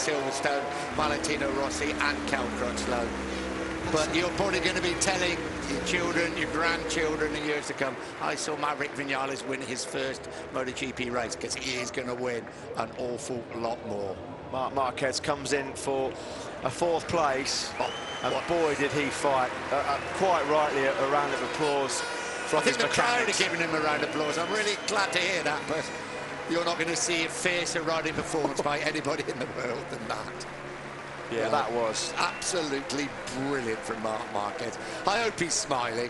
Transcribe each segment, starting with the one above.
Silverstone, Valentino Rossi and Cal Crutchlow. But you're probably going to be telling your children, your grandchildren in years to come, I saw Maverick Vinales win his first MotoGP race, because he is going to win an awful lot more. Marc Marquez comes in for a 4th place, and boy did he fight. Quite rightly, a round of applause from his mechanics. I think the crowd are giving him a round of applause. I'm really glad to hear that, but you're not going to see a fiercer riding performance by anybody in the world than that. Yeah, that was absolutely brilliant from Marc Marquez. I hope he's smiling.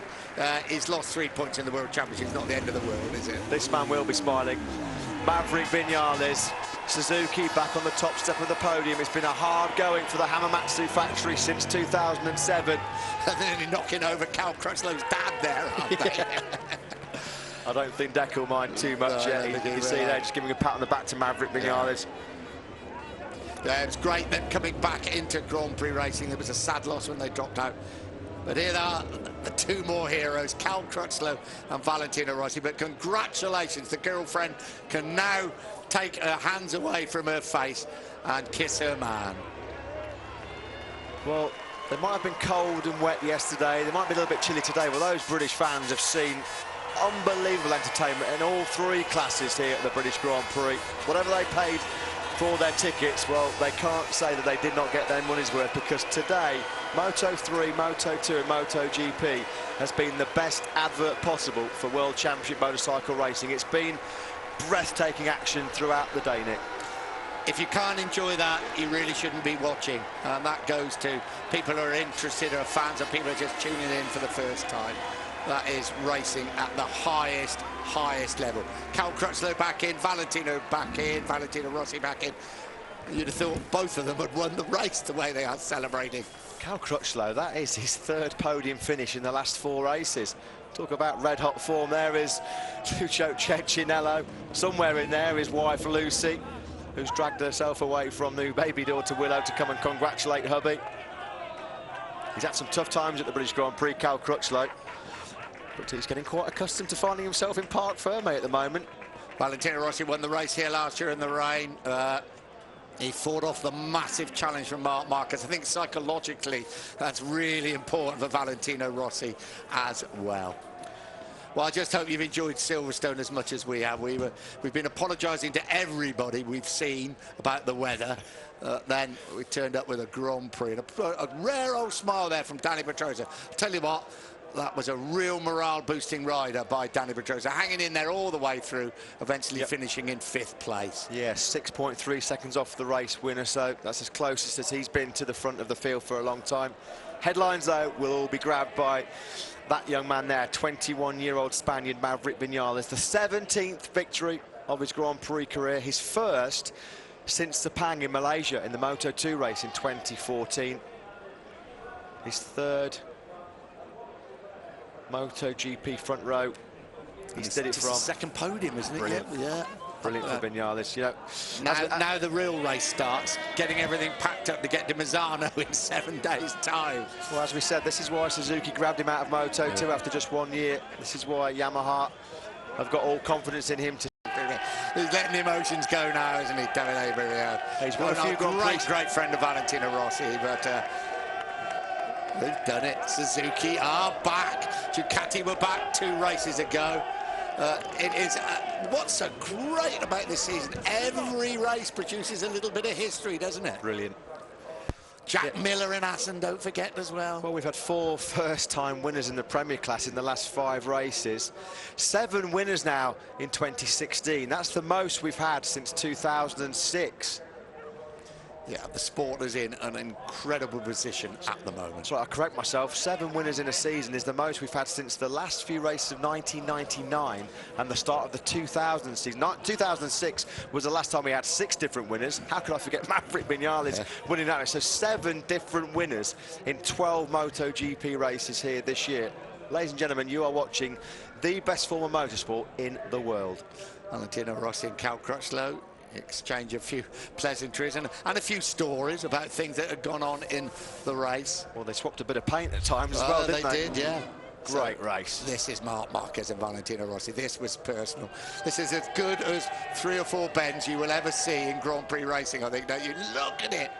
He's lost 3 points in the World Championship. It's not the end of the world, is it? This man will be smiling. Maverick Vinales, Suzuki back on the top step of the podium. It's been a hard going for the Hamamatsu factory since 2007. And then knocking over Cal Crutchlow's dad there, aren't they? I don't think Deck will mind too much yet. You can see there, just giving a pat on the back to Maverick Vinales. Yeah, it was great them coming back into Grand Prix racing. It was a sad loss when they dropped out. But here they are, the 2 more heroes, Cal Crutchlow and Valentino Rossi. But congratulations, the girlfriend can now take her hands away from her face and kiss her man. Well, they might have been cold and wet yesterday. They might be a little bit chilly today. Well, those British fans have seen unbelievable entertainment in all 3 classes here at the British Grand Prix. Whatever they paid for their tickets, well, they can't say that they did not get their money's worth, because today Moto3, Moto2 and MotoGP has been the best advert possible for World Championship motorcycle racing. It's been breathtaking action throughout the day, Nick. If you can't enjoy that, you really shouldn't be watching, and that goes to people who are interested, or fans, or people who are just tuning in for the first time. That is racing at the highest level. Cal Crutchlow back in, Valentino back in, Valentino Rossi back in. You'd have thought both of them had won the race the way they are celebrating. Cal Crutchlow, that is his 3rd podium finish in the last 4 races. Talk about red-hot form. There is Lucio Cecchinello. Somewhere in there his wife Lucy, who's dragged herself away from new baby daughter Willow to come and congratulate hubby. He's had some tough times at the British Grand Prix, Cal Crutchlow. But he's getting quite accustomed to finding himself in Parc Ferme at the moment. Valentino Rossi won the race here last year in the rain. He fought off the massive challenge from Marc Marquez. I think psychologically that's really important for Valentino Rossi as well. Well, I just hope you've enjoyed Silverstone as much as we have. We've been apologising to everybody we've seen about the weather. Then we turned up with a Grand Prix and a rare old smile there from Dani Pedrosa. I'll tell you what, that was a real morale-boosting rider by Dani Pedrosa, hanging in there all the way through, eventually finishing in 5th place. Yeah, 6.3 seconds off the race winner, so that's as closest as he's been to the front of the field for a long time. Headlines, though, will all be grabbed by that young man there, 21-year-old Spaniard Maverick Vinales, the 17th victory of his Grand Prix career, his 1st since Sepang in Malaysia in the Moto2 race in 2014. His 3rd MotoGP front row. He's did it from 2nd podium, isn't it? Brilliant. Yeah. Brilliant for Vinales. You know, now the real race starts, getting everything packed up to get to Misano in 7 days' time. Well, as we said, this is why Suzuki grabbed him out of Moto2 after just 1 year. This is why Yamaha have got all confidence in him to. He's letting the emotions go now, isn't he, David Abreu? He's won a few great friend of Valentino Rossi, but they've done it. Suzuki are back. Ducati were back 2 races ago. It is what's so great about this season. Every race produces a little bit of history, doesn't it? Brilliant. Jack Miller in Assen, don't forget as well. Well, we've had 4 first-time winners in the Premier class in the last 5 races. 7 winners now in 2016. That's the most we've had since 2006. Yeah, the sport is in an incredible position at the moment. So I correct myself, 7 winners in a season is the most we've had since the last few races of 1999 and the start of the 2000 season. 2006 was the last time we had 6 different winners. How could I forget Maverick Vinales winning that? So 7 different winners in 12 MotoGP races here this year. Ladies and gentlemen, you are watching the best form of motorsport in the world. Valentino Rossi and Cal Crutchlow exchange a few pleasantries and a few stories about things that had gone on in the race. Well, they swapped a bit of paint at times as well, didn't they? They did, yeah. Great race. This is Marc Marquez and Valentino Rossi. This was personal. This is as good as 3 or 4 bends you will ever see in Grand Prix racing, I think, don't you? Look at it.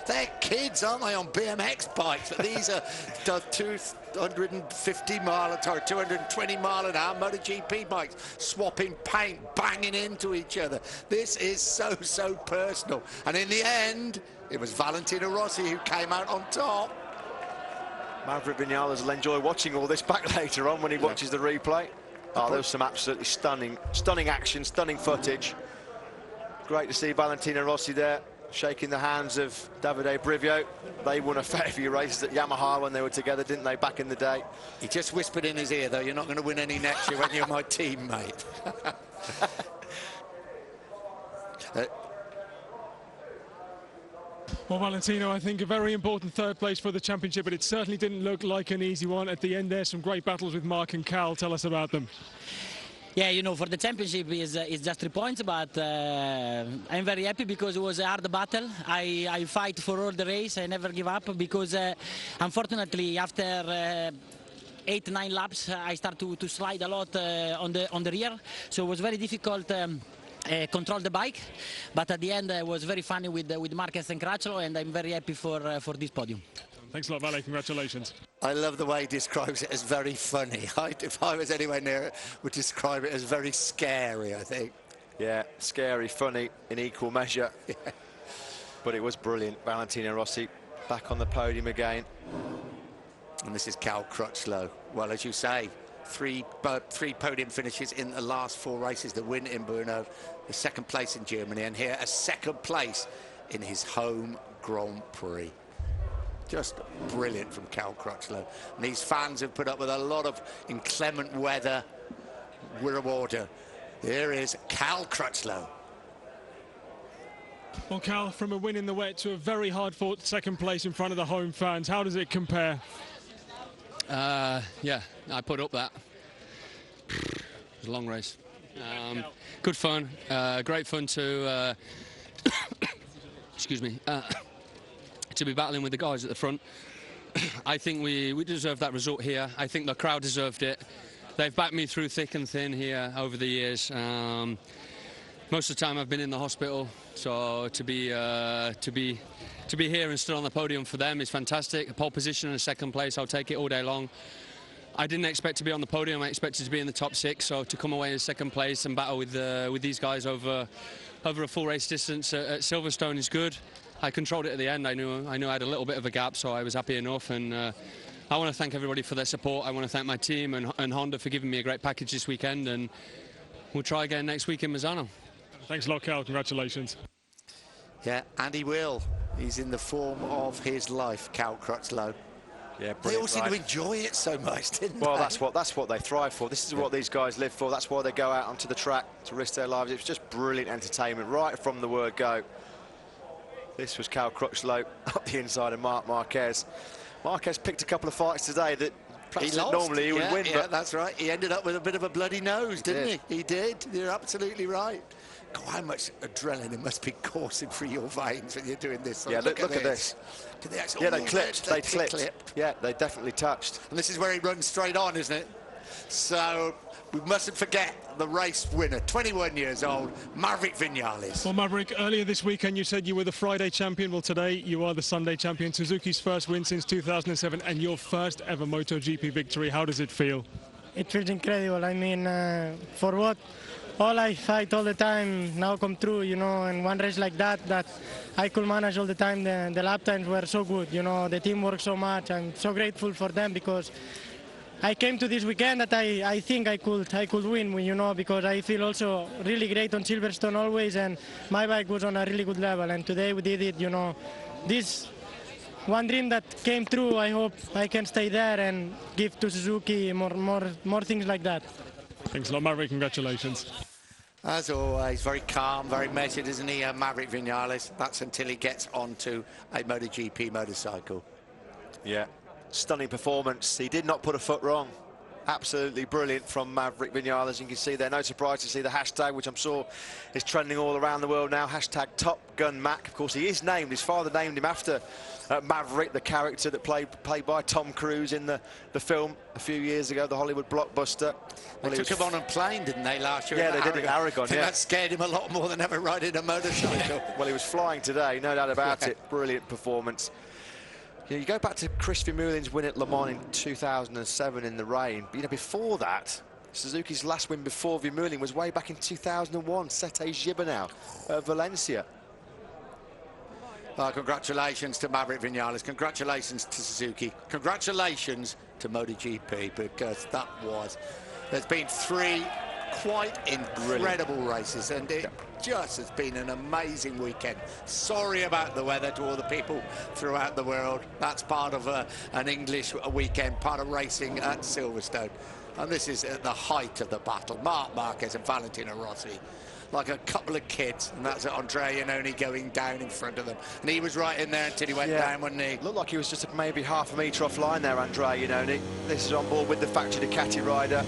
They're kids, aren't they, on BMX bikes? But these are 250 mile, sorry, 220 mile an hour MotoGP bikes, swapping paint, banging into each other. This is so, so personal. And in the end, it was Valentino Rossi who came out on top. Maverick Vinales will enjoy watching all this back later on when he watches the replay. Oh, there was some absolutely stunning action, stunning footage. Great to see Valentino Rossi there, shaking the hands of Davide Brivio. They won a fair few races at Yamaha when they were together, didn't they, back in the day? He just whispered in his ear, though, you're not going to win any next year when you're my teammate. Well, Valentino, I think a very important 3rd place for the championship, but it certainly didn't look like an easy one. At the end there, some great battles with Mark and Cal. Tell us about them. Yeah, you know, for the championship is just 3 points, but I'm very happy because it was a hard battle. I fight for all the race. I never give up because unfortunately after 8-9 laps I start to slide a lot on the rear, so it was very difficult. Control the bike, but at the end it was very funny with Marquez and Crutchlow, and I'm very happy for this podium. Thanks a lot, Vale. Congratulations. I love the way he describes it as very funny. If I was anywhere near it, would describe it as very scary, I think. Yeah, scary, funny in equal measure. Yeah. But it was brilliant. Valentino Rossi back on the podium again. And this is Cal Crutchlow. Well, as you say, three podium finishes in the last 4 races, the win in Brno, the 2nd place in Germany, and here a 2nd place in his home Grand Prix. Just brilliant from Cal Crutchlow. And these fans have put up with a lot of inclement weather. Wirrewater. Here is Cal Crutchlow. Well, Cal, from a win in the wet to a very hard-fought 2nd place in front of the home fans, how does it compare? Yeah, I put up that. It was a long race. Good fun, great fun to excuse me, to be battling with the guys at the front. I think we deserved that result here. I think the crowd deserved it. They've backed me through thick and thin here over the years. Most of the time I've been in the hospital, so to be here and still on the podium for them is fantastic. A pole position and a 2nd place, I'll take it all day long. I didn't expect to be on the podium. I expected to be in the top 6, so to come away in 2nd place and battle with these guys over a full race distance at Silverstone is good. I controlled it at the end. I knew I had a little bit of a gap, so I was happy enough. And I want to thank everybody for their support. I want to thank my team and Honda for giving me a great package this weekend, and we'll try again next week in Misano. Thanks a lot, Cal. Congratulations. Yeah, and he will. He's in the form of his life, Cal Crutchlow. Yeah, they all seem to enjoy it so much, didn't they? Well, they? that's what they thrive for. This is what these guys live for. That's why they go out onto the track to risk their lives. It was just brilliant entertainment right from the word go. This was Cal Crutchlow up the inside of Marc Marquez. Marquez picked a couple of fights today that perhaps normally he would win. Yeah, but that's right. He ended up with a bit of a bloody nose, didn't he? He did. You're absolutely right. God, how much adrenaline must be coursing through your veins when you're doing this. Yeah, look at this. Yeah, they clipped. They clipped. Yeah, they definitely touched. And this is where he runs straight on, isn't it? So we mustn't forget the race winner, 21 years old, Maverick Vinales. Well, Maverick, earlier this weekend you said you were the Friday champion. Well, today you are the Sunday champion. Suzuki's first win since 2007 and your first ever MotoGP victory. How does it feel? It feels incredible. I mean, for what all I fight all the time now come true, you know, and one race like that I could manage all the time. The lap times were so good, you know, the team worked so much. I'm so grateful for them because I came to this weekend that I think I could win, you know, because I feel also really great on Silverstone always, and my bike was on a really good level, and today we did it, you know. This one dream that came true, I hope I can stay there and give to Suzuki more things like that. Thanks a lot, Maverick. Congratulations. As always, very calm, very measured, isn't he, Maverick Vinales? That's until he gets onto a MotoGP motorcycle. Yeah, stunning performance. He did not put a foot wrong. Absolutely brilliant from Maverick Vinales. You can see there, no surprise to see the hashtag, which I'm sure is trending all around the world now. Hashtag Top Gun Mac. Of course, he is named. His father named him after Maverick, the character that played by Tom Cruise in the film a few years ago, the Hollywood blockbuster. They took him on a plane, didn't they, last year? Yeah, they did it at Aragon. I think that scared him a lot more than ever riding a motorcycle. Well, he was flying today, no doubt about it. Brilliant performance. You go back to Chris Vermeulen's win at Le Mans in 2007 in the rain. But, before that, Suzuki's last win before Vermeulen was way back in 2001. Sete Gibernau at Valencia. Congratulations to Maverick Vinales. Congratulations to Suzuki. Congratulations to MotoGP, because there's been 3 quite incredible races, and it just has been an amazing weekend. Sorry about the weather to all the people throughout the world. That's part of an English weekend, part of racing at Silverstone. And this is at the height of the battle. Marc Marquez and Valentino Rossi, like a couple of kids, and that's Andrea Iannone going down in front of them. And he was right in there until he went down, wasn't he? Looked like he was just maybe half a metre offline there, Andrea Iannone. This is on board with the factory Ducati rider.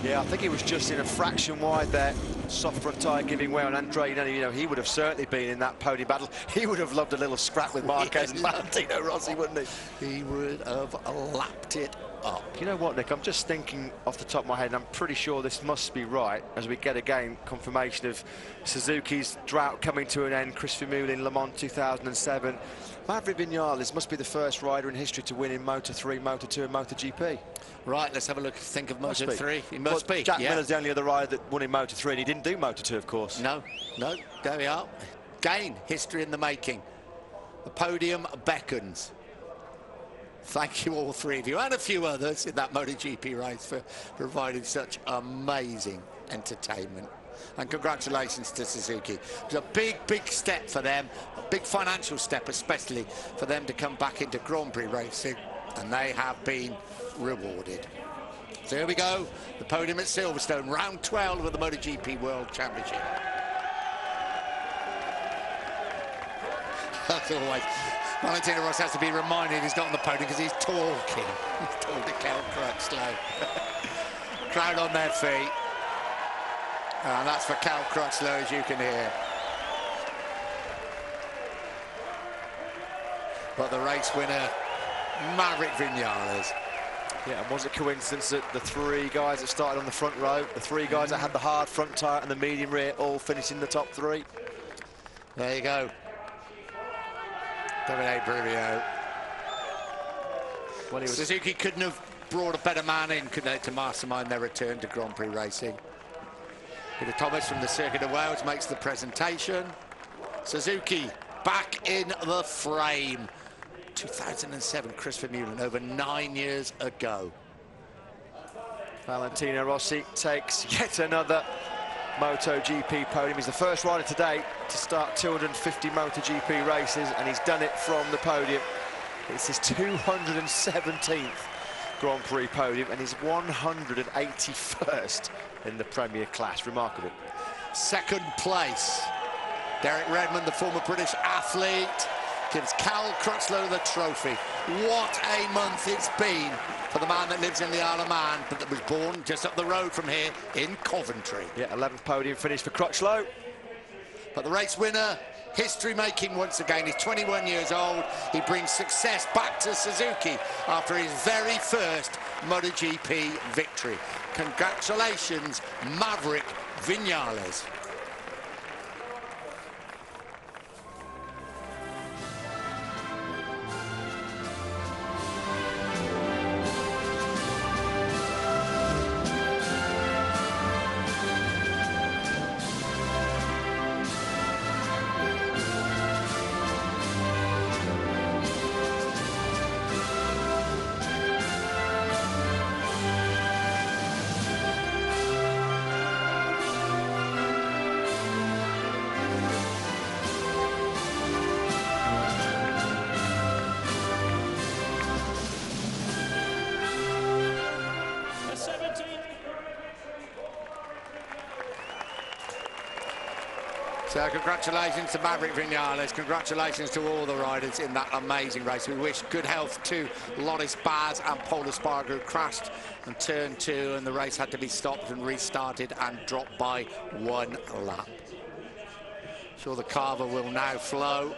Yeah, I think he was just in a fraction wide there. Soft front tyre giving way on Andrea Iannone. He would have certainly been in that podium battle. He would have loved a little scrap with Marquez and Valentino Rossi, wouldn't he? He would have lapped it up. You know what, Nick? I'm just thinking off the top of my head, and I'm pretty sure this must be right, as we get again confirmation of Suzuki's drought coming to an end. Chris Vermeulen in Le Mans 2007. Maverick Vinales must be the first rider in history to win in Moto3, Moto2 and MotoGP. Right, let's have a look. Think of Moto3. He must be. Jack Miller's the only other rider that won in Moto3, and he didn't do Moto2, of course. No, there we are. Again, history in the making. The podium beckons. Thank you, all 3 of you, and a few others in that MotoGP race, for providing such amazing entertainment. And congratulations to Suzuki. It was a big step for them, a big financial step, especially for them to come back into Grand Prix racing, and they have been rewarded. So here we go, the podium at Silverstone, round 12 of the MotoGP World Championship. As always, Valentino Rossi has to be reminded he's not on the podium because he's talking. He's talking to Cal Crutchlow. Crowd on their feet. And that's for Cal Crutchlow, as you can hear. But the race winner, Maverick Vinales. Yeah, and was it coincidence that the 3 guys that started on the front row, the 3 guys that had the hard front tyre and the medium rear, all finished in the top 3? There you go. Davide Brivio. Well, Suzuki couldn't have brought a better man in, could they, to mastermind their return to Grand Prix racing. Peter Thomas from the Circuit of Wales makes the presentation. Suzuki back in the frame. 2007, Chris Vermeulen, over 9 years ago. Valentino Rossi takes yet another MotoGP podium. He's the first rider today to start 250 MotoGP races, and he's done it from the podium. It's his 217th Grand Prix podium and his 181st in the Premier class. Remarkable. Second place, Derek Redmond, the former British athlete, gives Cal Crutchlow the trophy. What a month it's been for the man that lives in the Isle of Man, but that was born just up the road from here in Coventry. Yeah, 11th podium finish for Crutchlow. But the race winner, history making once again. He's 21 years old. He brings success back to Suzuki after his very first MotoGP victory. Congratulations, Maverick Vinales. So congratulations to Maverick Vinales, congratulations to all the riders in that amazing race. We wish good health to Loris Baz and Paul Espargaro, who crashed on turn 2 and the race had to be stopped and restarted and dropped by 1 lap. Sure, the carver will now flow.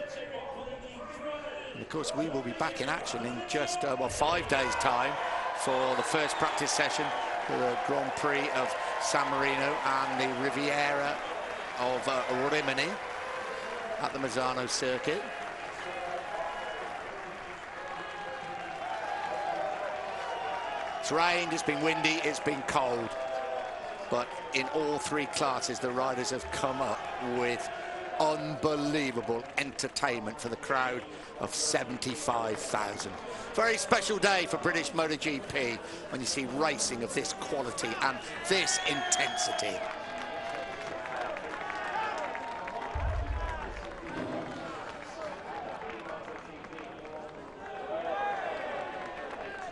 And of course, we will be back in action in just 5 days' time for the first practice session for the Grand Prix of San Marino and the Riviera of Rimini at the Misano circuit. It's rained, it's been windy, it's been cold, but in all 3 classes the riders have come up with unbelievable entertainment for the crowd of 75,000. Very special day for British MotoGP when you see racing of this quality and this intensity.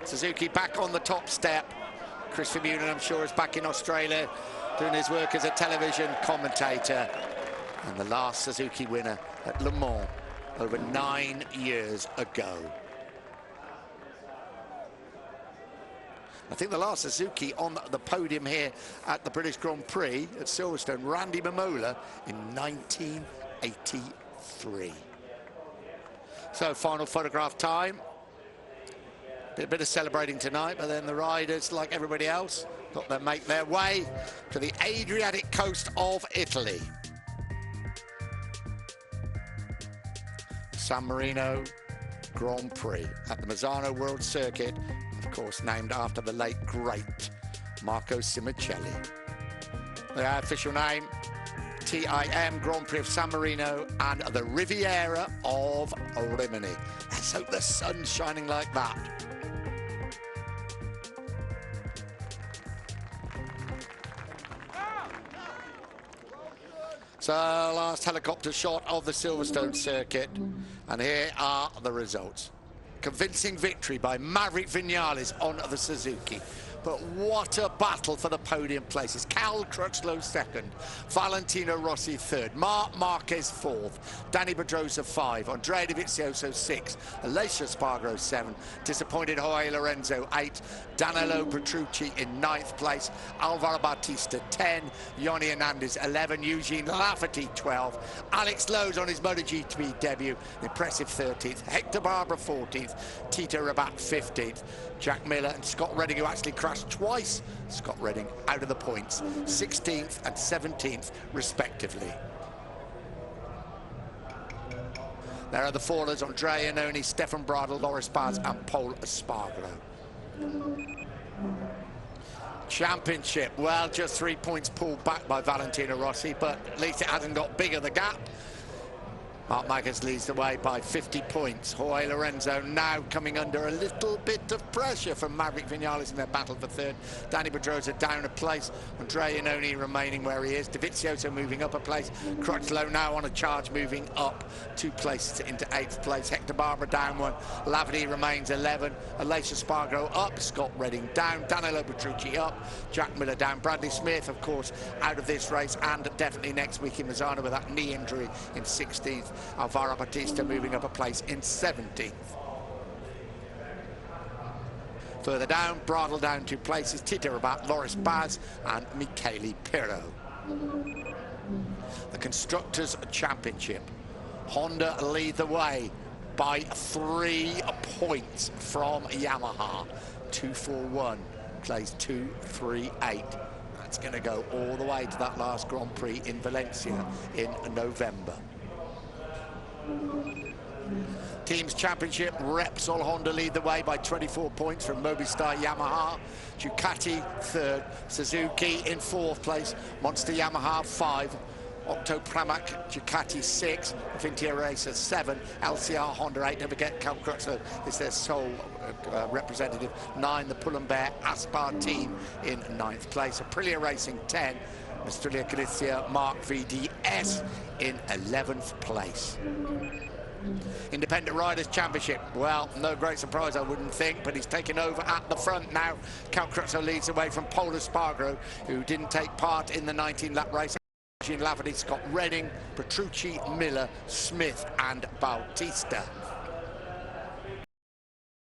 Suzuki back on the top step. Chris Vermeulen, I'm sure, is back in Australia doing his work as a television commentator. And the last Suzuki winner at Le Mans over 9 years ago. I think the last Suzuki on the podium here at the British Grand Prix at Silverstone, Randy Mamola, in 1983. So final photograph time. A bit of celebrating tonight, but then the riders, like everybody else, got to make their way to the Adriatic coast of Italy. San Marino Grand Prix at the Misano World Circuit, of course named after the late great Marco Simoncelli. The official name, TIM Grand Prix of San Marino and the Riviera of Rimini. Let's hope the sun's shining like that. So last helicopter shot of the Silverstone circuit, and here are the results. Convincing victory by Maverick Vinales on the Suzuki. But what a battle for the podium places. Cal Crutchlow second, Valentino Rossi third, Marc Marquez fourth, Danny Pedrosa 5, Andrea Dovizioso 6, Aleix Espargaro 7, disappointed Jorge Lorenzo 8, Danilo Petrucci in 9th place, Alvaro Bautista 10, Yoni Hernandez 11, Eugene Lafferty 12, Alex Lowe's on his MotoGP debut, impressive 13th, Hector Barbera 14th, Tito Rabat 15th, Jack Miller and Scott Redding, who actually crashed twice, Scott Redding out of the points, 16th and 17th respectively. There are the fallers, Andrea Iannone, Stefan Bradl, Loris Baz and Paul Espargaro. Championship, well, just 3 points pulled back by Valentino Rossi, but at least it hasn't got bigger, the gap. Marc Marquez leads the way by 50 points. Jorge Lorenzo now coming under a little bit of pressure from Maverick Vinales in their battle for third. Danny Pedrosa down a place. Andrea Iannone remaining where he is. Dovizioso moving up a place. Crutchlow now on a charge, moving up 2 places into 8th place. Hector Barbera down 1. Lafferty remains 11. Aleix Espargaro up. Scott Redding down. Danilo Petrucci up. Jack Miller down. Bradley Smith, of course, out of this race and definitely next week in Misano with that knee injury in 16th. Alvaro Bautista moving up a place in 17th. Further down, Bradl down 2 places, Tito Rabat, Loris Baz and Michele Pirro. The Constructors' Championship. Honda lead the way by 3 points from Yamaha. 2-4-1, plays 2-3-8. That's going to go all the way to that last Grand Prix in Valencia in November. Teams Championship, Repsol Honda lead the way by 24 points from Mobistar Yamaha. Ducati third, Suzuki in 4th place, Monster Yamaha 5, Octo Pramac Ducati 6, Vintia Racer 7, LCR Honda 8. Don't forget Cal Crutchlow is their sole representative. 9, the Pull&Bear Aspar team in 9th place. Aprilia Racing 10, Australia Galicia Mark VDS in 11th place. Independent Riders Championship, well, no great surprise I wouldn't think, but he's taken over at the front now. Cal Crutchlow leads away from Paul Espargaro, who didn't take part in the 19-lap race. Eugene Laverty, Scott Redding, Petrucci, Miller, Smith and Bautista.